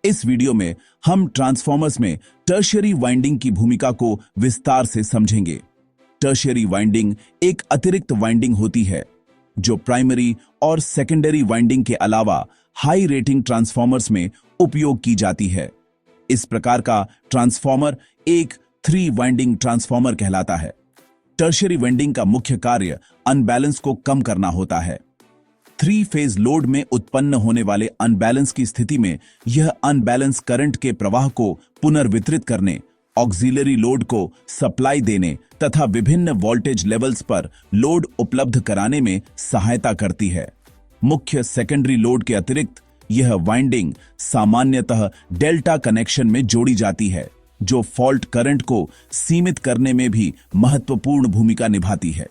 इस वीडियो में हम ट्रांसफॉर्मर्स में टर्शियरी वाइंडिंग की भूमिका को विस्तार से समझेंगे। टर्शियरी वाइंडिंग एक अतिरिक्त वाइंडिंग होती है जो प्राइमरी और सेकेंडरी वाइंडिंग के अलावा हाई रेटिंग ट्रांसफॉर्मर्स में उपयोग की जाती है। इस प्रकार का ट्रांसफॉर्मर एक 3 वाइंडिंग ट्रांसफॉर्मर कहलाता है। टर्शियरी वाइंडिंग का मुख्य कार्य अनबैलेंस को कम करना होता है। 3 फेज लोड में उत्पन्न होने वाले अनबैलेंस की स्थिति में यह अनबैलेंस करंट के प्रवाह को पुनर्वितरित करने, ऑक्सिलरी लोड को सप्लाई देने तथा विभिन्न वोल्टेज लेवल्स पर लोड उपलब्ध कराने में सहायता करती है। मुख्य सेकेंडरी लोड के अतिरिक्त यह वाइंडिंग सामान्यतः डेल्टा कनेक्शन में जोड़ी जाती है, जो फॉल्ट करंट को सीमित करने में भी महत्वपूर्ण भूमिका निभाती है।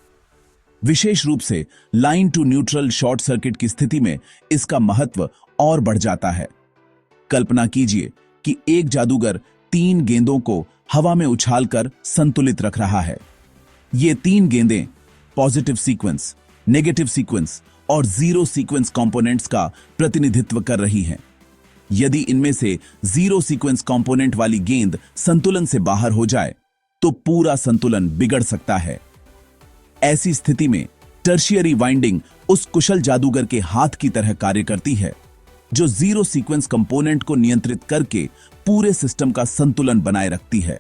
विशेष रूप से line to neutral short circuit की स्थिति में इसका महत्व और बढ़ जाता है। कल्पना कीजिए कि एक जादूगर 3 गेंदों को हवा में उछालकर संतुलित रख रहा है। ये 3 गेंदें पॉजिटिव सीक्वेंस, नेगेटिव सीक्वेंस और जीरो सीक्वेंस कंपोनेंट्स का प्रतिनिधित्व कर रही हैं। यदि इनमें से जीरो सीक्वेंस कंपोनेंट वाली गेंद संतुलन से बाहर हो जाए तो पूरा संतुलन बिगड़ सकता है। ऐसी स्थिति में टर्शियरी वाइंडिंग उस कुशल जादूगर के हाथ की तरह कार्य करती है जो जीरो सीक्वेंस कंपोनेंट को नियंत्रित करके पूरे सिस्टम का संतुलन बनाए रखती है।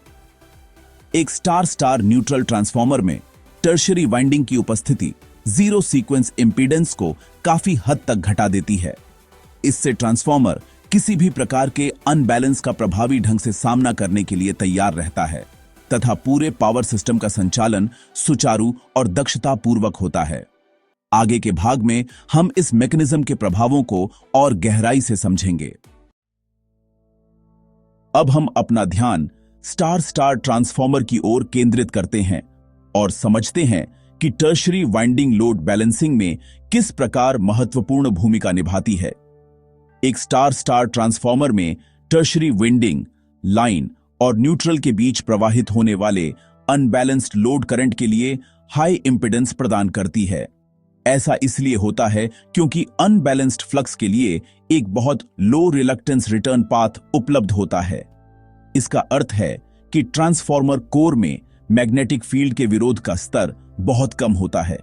एक स्टार स्टार न्यूट्रल ट्रांसफॉर्मर में टर्शियरी वाइंडिंग की उपस्थिति जीरो सीक्वेंस इंपीडेंस को काफी हद तक घटा देती है। इससे ट्रांसफॉर्मर किसी भी प्रकार के अनबैलेंस का प्रभावी ढंग से सामना करने के लिए तैयार रहता है तथा पूरे पावर सिस्टम का संचालन सुचारू और दक्षतापूर्वक होता है। आगे के भाग में हम इस मैकेनिज्म के प्रभावों को और गहराई से समझेंगे। अब हम अपना ध्यान स्टार स्टार ट्रांसफॉर्मर की ओर केंद्रित करते हैं और समझते हैं कि टर्शियरी वाइंडिंग लोड बैलेंसिंग में किस प्रकार महत्वपूर्ण भूमिका निभाती है। एक स्टार स्टार ट्रांसफॉर्मर में टर्शियरी वाइंडिंग लाइन और न्यूट्रल के बीच प्रवाहित होने वाले अनबैलेंस्ड लोड करंट के लिए हाई इंपीडेंस प्रदान करती है। ऐसा इसलिए होता है क्योंकि अनबैलेंस्ड फ्लक्स के लिए एक बहुत लो रिलक्टेंस रिटर्न पाथ उपलब्ध होता है। इसका अर्थ है कि ट्रांसफॉर्मर कोर में मैग्नेटिक फील्ड के विरोध का स्तर बहुत कम होता है।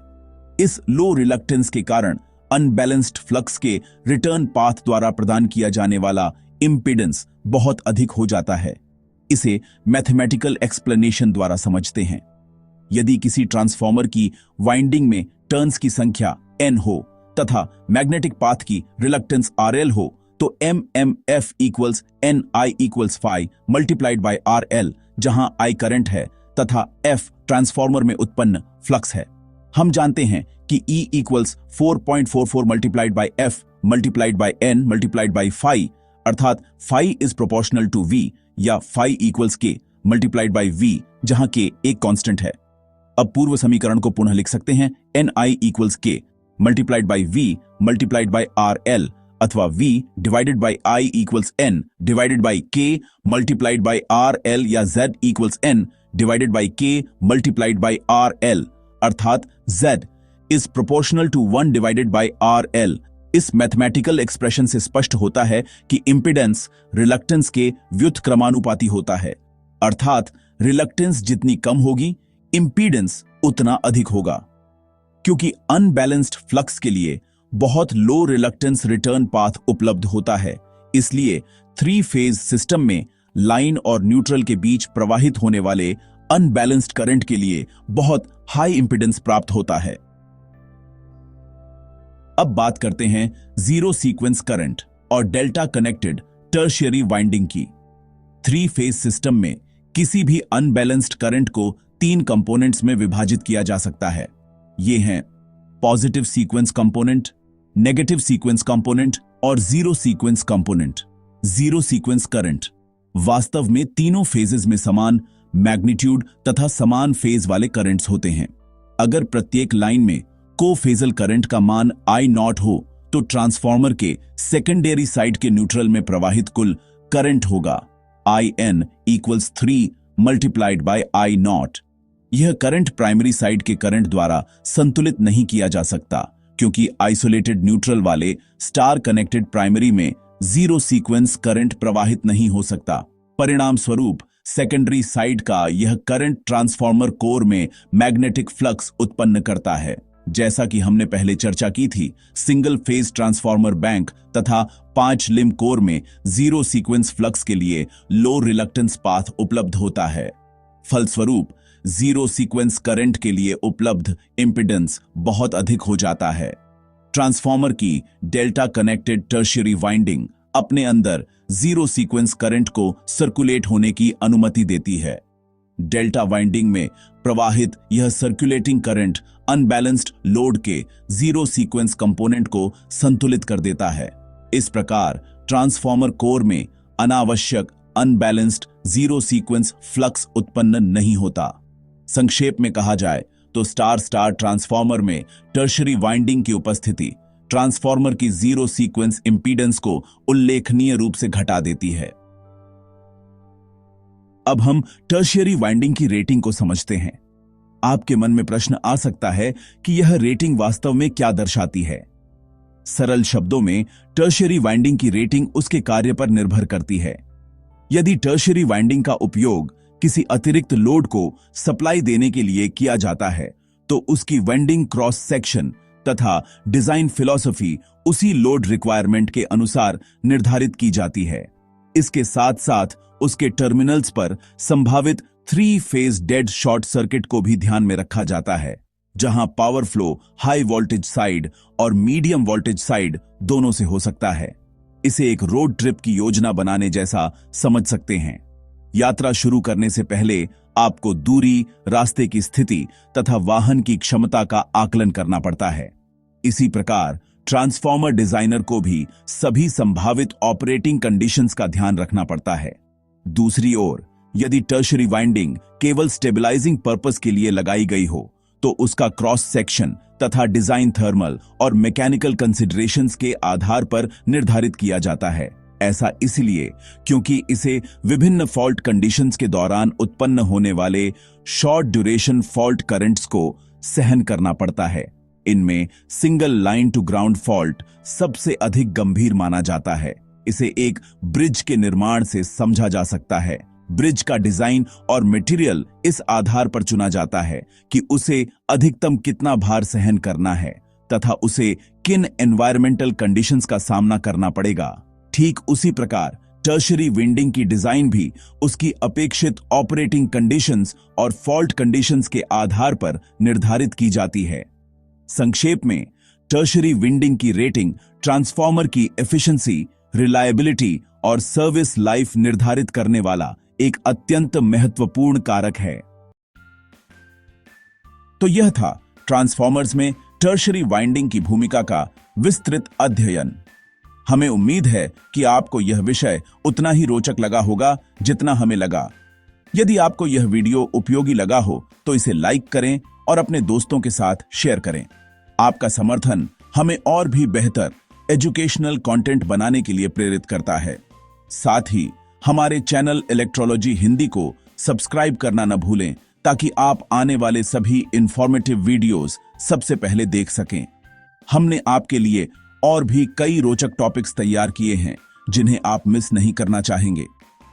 इस लो रिलक्टेंस के कारण अनबैलेंस्ड फ्लक्स के रिटर्न पाथ द्वारा प्रदान किया जाने वाला इंपीडेंस बहुत अधिक हो जाता है। इसे मैथमेटिकल एक्सप्लेनेशन द्वारा समझते हैं। यदि किसी ट्रांसफॉर्मर की वाइंडिंग में टर्न्स की संख्या n हो तथा मैग्नेटिक पाथ की रिलक्टेंस RL हो तो MMF equals NI equals phi multiplied by RL, जहां I करंट है तथा F ट्रांसफॉर्मर में उत्पन्न फ्लक्स है। हम जानते हैं कि E equals 4.44 multiplied by F multiplied by N multiplied by phi, अर्थात phi is proportional to V या phi equals K multiplied by V, जहां K एक कांस्टेंट है। अब पूर्व समीकरण को पुनः लिख सकते हैं NI equals K multiplied by V multiplied by RL अथवा V divided by I equals N divided by K multiplied by RL या Z equals N divided by K multiplied by RL, अर्थात Z is proportional to 1 divided by RL। इस mathematical expression से स्पष्ट होता है कि impedance reluctance के व्युत्क्रमानुपाती होता है, अर्थात रिलक्टेंस जितनी कम होगी इंपीडेंस उतना अधिक होगा। क्योंकि अनबैलेंस्ड फ्लक्स के लिए बहुत लो रिलक्टेंस रिटर्न पाथ उपलब्ध होता है, इसलिए 3 फेज सिस्टम में लाइन और न्यूट्रल के बीच प्रवाहित होने वाले अनबैलेंस्ड करंट के लिए बहुत हाई इंपीडेंस प्राप्त होता है। अब बात करते हैं जीरो सीक्वेंस करंट और डेल्टा कनेक्टेड टर्शियरी वाइंडिंग की। 3 फेज सिस्टम में किसी भी अनबैलेंस्ड करंट को 3 कंपोनेंट्स में विभाजित किया जा सकता है। ये हैं positive sequence component, negative sequence component और zero sequence component. Zero sequence current वास्तव में तीनों फेजेस में समान मैग्नीट्यूड तथा समान फेज वाले करंट्स होते हैं। अगर प्रत्येक लाइन में कोफेजल करंट का मान I0 हो तो ट्रांसफॉर्मर के सेकेंडरी साइड के न्यूट्रल में प्रवाहित कुल करंट होगा IN equals 3 multiplied by I0। यह करंट प्राइमरी साइड के करंट द्वारा संतुलित नहीं किया जा सकता क्योंकि आइसोलेटेड न्यूट्रल वाले स्टार कनेक्टेड प्राइमरी में जीरो सीक्वेंस करंट प्रवाहित नहीं हो सकता। परिणाम स्वरूप सेकेंडरी साइड का यह करंट ट्रांसफार्मर कोर में मैग्नेटिक फ्लक्स उत्पन्न करता है। जैसा कि हमने पहले चर्चा की थी, सिंगल फेज ट्रांसफार्मर बैंक तथा 5 लिम्ब कोर में जीरो सीक्वेंस फ्लक्स के लिए लो रिलक्टेंस पाथ उपलब्ध होता है। फलस्वरूप जीरो सीक्वेंस करंट के लिए उपलब्ध इंपेडेंस बहुत अधिक हो जाता है। ट्रांसफार्मर की डेल्टा कनेक्टेड टर्शियरी वाइंडिंग अपने अंदर जीरो सीक्वेंस करंट को सर्कुलेट होने की अनुमति देती है। डेल्टा वाइंडिंग में प्रवाहित यह सर्कुलेटिंग करंट अनबैलेंस्ड लोड के जीरो सीक्वेंस कंपोनेंट को संतुलित कर देता है। इस प्रकार ट्रांसफार्मर कोर में अनावश्यक अनबैलेंस्ड जीरो सीक्वेंस फ्लक्स उत्पन्न नहीं होता। संक्षेप में कहा जाए तो स्टार स्टार ट्रांसफार्मर में टर्शियरी वाइंडिंग की उपस्थिति ट्रांसफार्मर की जीरो सीक्वेंस इंपीडेंस को उल्लेखनीय रूप से घटा देती है। अब हम टर्शियरी वाइंडिंग की रेटिंग को समझते हैं। आपके मन में प्रश्न आ सकता है कि यह रेटिंग वास्तव में क्या दर्शाती है। सरल शब्दों में टर्शियरी वाइंडिंग की रेटिंग उसके कार्य पर निर्भर करती है। यदि टर्शियरी वाइंडिंग का उपयोग किसी अतिरिक्त लोड को सप्लाई देने के लिए किया जाता है तो उसकी वाइंडिंग क्रॉस सेक्शन तथा डिजाइन फिलॉसफी उसी लोड रिक्वायरमेंट के अनुसार निर्धारित की जाती है। इसके साथ साथ उसके टर्मिनल्स पर संभावित 3 फेज डेड शॉर्ट सर्किट को भी ध्यान में रखा जाता है, जहां power flow high voltage side और मीडियम वोल्टेज साइड दोनों से हो सकता है। इसे एक रोड ट्रिप की योजना बनाने जैसा समझ सकते हैं। यात्रा शुरू करने से पहले आपको दूरी, रास्ते की स्थिति तथा वाहन की क्षमता का आकलन करना पड़ता है। इसी प्रकार ट्रांसफार्मर डिजाइनर को भी सभी संभावित ऑपरेटिंग कंडीशंस का ध्यान रखना पड़ता है। दूसरी ओर यदि टर्शियरी वाइंडिंग केवल स्टेबलाइजिंग पर्पस के लिए लगाई गई हो तो उसका क्रॉस सेक्शन तथा डिजाइन थर्मल और मैकेनिकल कंसिडरेशंस के आधार पर निर्धारित किया जाता है। ऐसा इसलिए क्योंकि इसे विभिन्न फॉल्ट कंडीशंस के दौरान उत्पन्न होने वाले शॉर्ट ड्यूरेशन फॉल्ट करंट्स को सहन करना पड़ता है। इनमें single line to ground fault सबसे अधिक गंभीर माना जाता है। इसे एक ब्रिज के निर्माण से समझा जा सकता है। ब्रिज का डिजाइन और मटेरियल इस आधार पर चुना जाता है कि उसे अधिकतम कितना भार सहन करना है तथा उसे किन एनवायरमेंटल कंडीशंस का सामना करना पड़ेगा। ठीक उसी प्रकार टर्शियरी वाइंडिंग की डिजाइन भी उसकी अपेक्षित ऑपरेटिंग कंडीशंस और फॉल्ट कंडीशंस के आधार पर निर्धारित की जाती है। संक्षेप में टर्शियरी वाइंडिंग की रेटिंग ट्रांसफार्मर की एफिशिएंसी, रिलायबिलिटी और सर्विस लाइफ निर्धारित करने वाला एक अत्यंत महत्वपूर्ण कारक है। तो यह था ट्रांसफार्मर्स में टर्शियरी वाइंडिंग की भूमिका का विस्तृत अध्ययन। हमें उम्मीद है कि आपको यह विषय उतना ही रोचक लगा होगा जितना हमें लगा। यदि आपको यह वीडियो उपयोगी लगा हो तो इसे लाइक करें और अपने दोस्तों के साथ शेयर करें। आपका समर्थन हमें और भी बेहतर एजुकेशनल कंटेंट बनाने के लिए प्रेरित करता है। साथ ही हमारे चैनल इलेक्ट्रोलॉजी हिंदी को सब्सक्राइब करना न भूलें ताकि आप आने वाले सभी इंफॉर्मेटिव वीडियोस सबसे पहले देख सकें। हमने आपके लिए और भी कई रोचक टॉपिक्स तैयार किए हैं जिन्हें आप मिस नहीं करना चाहेंगे।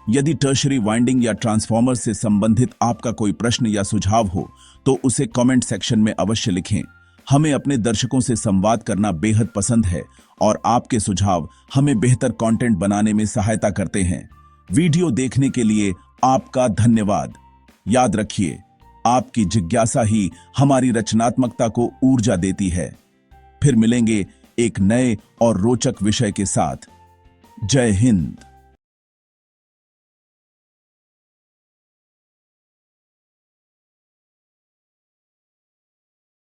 यदि टर्शियरी वाइंडिंग या ट्रांसफार्मर से संबंधित आपका कोई प्रश्न या सुझाव हो तो उसे कमेंट सेक्शन में अवश्य लिखें। हमें अपने दर्शकों से संवाद करना बेहद पसंद है और आपके सुझाव हमें बेहतर कंटेंट बनाने में सहायता करते हैं। वीडियो देखने के लिए आपका धन्यवाद। याद रखिए, आपकी जिज्ञासा ही हमारी रचनात्मकता को ऊर्जा देती है। फिर मिलेंगे एक नए और रोचक विषय के साथ। जय हिंद।